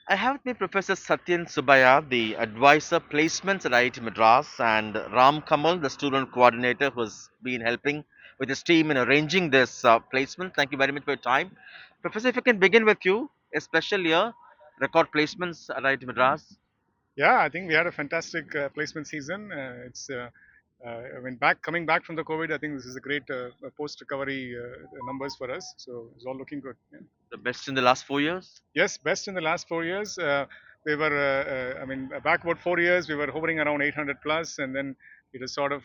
I have with me Professor Sathyan Subbiah, the advisor placements at IIT Madras, and Ramkamal, the student coordinator who has been helping with his team in arranging this placement. Thank you very much for your time. Professor, if I can begin with you, a special year, record placements at IIT Madras. Yeah, I think we had a fantastic placement season. I mean, coming back from the COVID, I think this is a great post-recovery numbers for us. So it's all looking good. Yeah. The best in the last 4 years. Yes, best in the last 4 years. We were, I mean, back about 4 years, we were hovering around 800 plus, and then it has sort of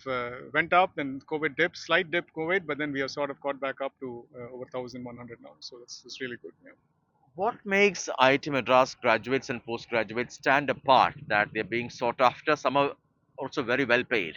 went up. Then COVID dipped, slight dip COVID, but then we have sort of got back up to over 1,100 now. So that's really good. Yeah. What makes IIT Madras graduates and postgraduates stand apart that they're being sought after? Some are also very well paid.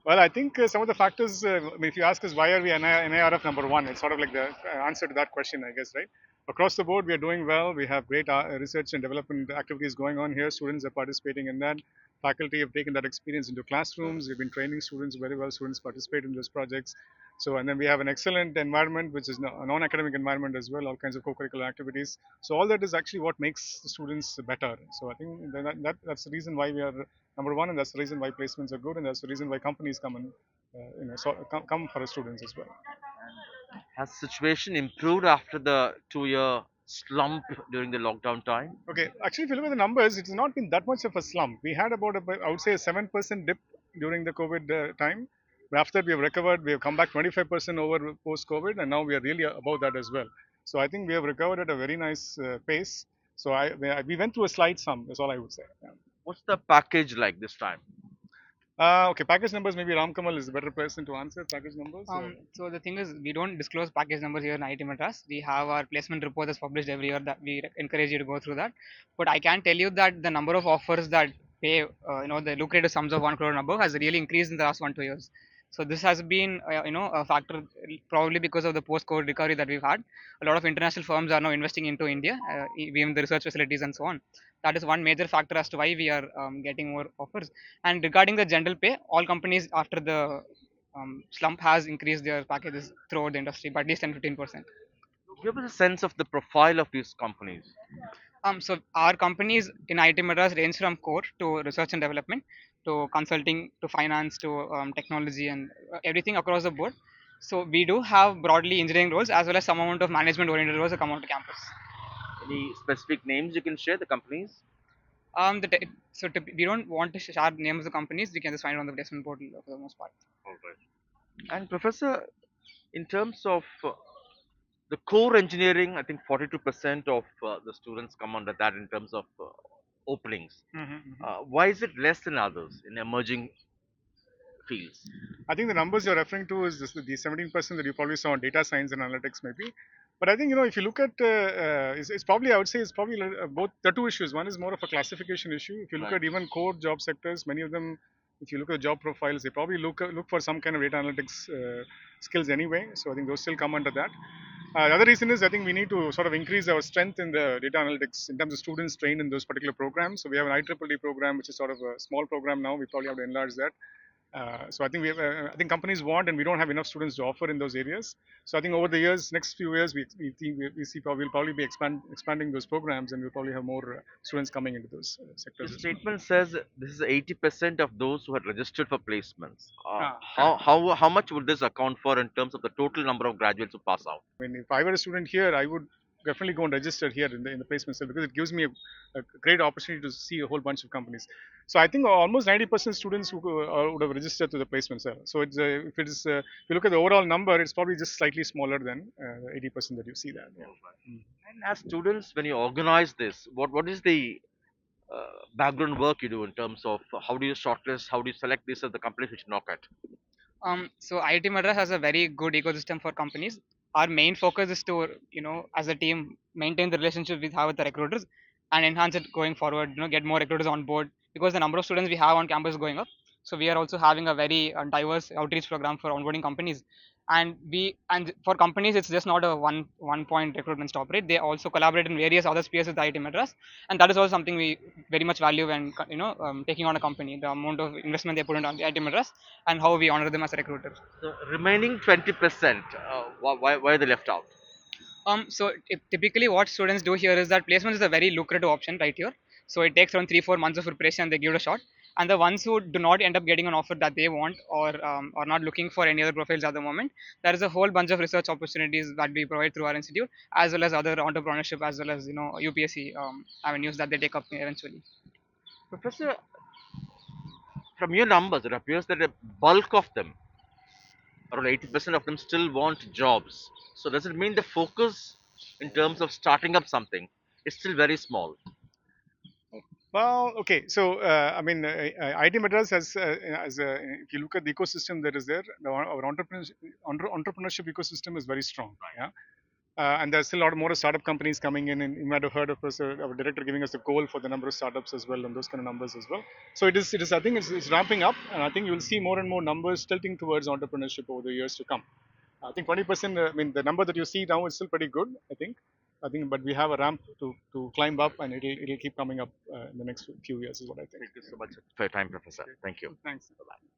Well, I think some of the factors, I mean, if you ask us why are we NIRF number one, it's sort of like the answer to that question, I guess, right? Across the board, we are doing well. We have great research and development activities going on here. Students are participating in that. Faculty have taken that experience into classrooms. We've been training students very well. Students participate in those projects. So, and then we have an excellent environment, which is a non-academic environment as well, all kinds of co-curricular activities. So, all that is actually what makes the students better. So, I think that's the reason why we are number one, and that's the reason why placements are good, and that's the reason why companies come and come for our students as well. Has situation improved after the 2 year slump during the lockdown time? Okay, actually, if you look at the numbers, it has not been that much of a slump. We had I would say, a 7% dip during the COVID time. But after we have recovered, we have come back 25% over post-COVID, and now we are really above that as well. So I think we have recovered at a very nice pace. So we went through a slight slump. That's all I would say. Yeah. What's the package like this time? Okay, package numbers. Maybe Ramkamal is a better person to answer package numbers. So the thing is, we don't disclose package numbers here in IIT Madras. We have our placement report that's published every year that we encourage you to go through that. But I can tell you that the number of offers that pay, the lucrative sums of 1 crore and above has really increased in the last 1 2 years. So this has been, a factor probably because of the post-COVID recovery that we've had. A lot of international firms are now investing into India, even the research facilities and so on. That is one major factor as to why we are getting more offers. And regarding the general pay, all companies after the slump has increased their packages throughout the industry by at least 10-15%. Give us a sense of the profile of these companies. So our companies in IT Madras range from core to research and development to consulting to finance to technology and everything across the board. So we do have broadly engineering roles as well as some amount of management oriented roles that come onto campus. Any specific names you can share, the companies? We don't want to share names of the companies. We can just find it on the placement portal for the most part. All right. And Professor, in terms of the core engineering, I think 42% of the students come under that in terms of openings. Why is it less than others in emerging fields? I think the numbers you're referring to is the 17% that you probably saw on data science and analytics, maybe. But I think if you look at, it's probably I would say it's probably both. There are two issues. One is more of a classification issue. If you look Right. at even core job sectors, many of them, if you look at job profiles, they probably look for some kind of data analytics skills anyway. So I think those still come under that. The other reason is I think we need to sort of increase our strength in the data analytics in terms of students trained in those particular programs. So we have an IEEE program, which is sort of a small program now. We probably have to enlarge that. So I think I think companies want, and we don't have enough students to offer in those areas. So I think over the years, next few years, we think we see we'll probably be expanding those programs, and we'll probably have more students coming into those The sectors as well. statement says this is 80% of those who had registered for placements. How, Correct. how much would this account for in terms of the total number of graduates who pass out? I mean, if I were a student here, I would definitely go and register here in the placement cell because it gives me a great opportunity to see a whole bunch of companies. So I think almost 90% students who would have registered to the placement cell. So it's if you look at the overall number, it's probably just slightly smaller than the 80% that you see there. Yeah. And as students, when you organize this, what is the background work you do in terms of how do you shortlist, how do you select these as the companies which knock at? So IIT Madras has a very good ecosystem for companies. Our main focus is to, as a team, maintain the relationship we have with the recruiters and enhance it going forward. Get more recruiters on board because the number of students we have on campus is going up. So we are also having a very diverse outreach program for onboarding companies. And for companies, it's just not a one point recruitment stop, right? They also collaborate in various other spheres with IIT Madras, and that is also something we very much value when taking on a company. The amount of investment they put into IIT Madras and how we honor them as a recruiter. The remaining 20%, why are they left out? So typically what students do here is that placement is a very lucrative option right here. So it takes around 3-4 months of preparation and they give it a shot. And the ones who do not end up getting an offer that they want or not looking for any other profiles at the moment, there is a whole bunch of research opportunities that we provide through our institute, as well as other entrepreneurship, as well as UPSC avenues that they take up eventually. Professor, from your numbers, it appears that a bulk of them, around 80% of them, still want jobs. So does it mean the focus in terms of starting up something is still very small? Well, okay. So, I mean, IIT Madras if you look at the ecosystem that is there, our entrepreneurship ecosystem is very strong. Yeah. And there's still a lot more startup companies coming in, and you might have heard of us, our director giving us a goal for the number of startups as well, and those kind of numbers as well. So it is. I think it's ramping up, and I think you will see more and more numbers tilting towards entrepreneurship over the years to come. I think 20%. I mean, the number that you see now is still pretty good. I think, but we have a ramp to climb up, and it'll keep coming up in the next few years, is what I think. Thank you so much for your time, Professor. Thank you. Thanks. Bye-bye.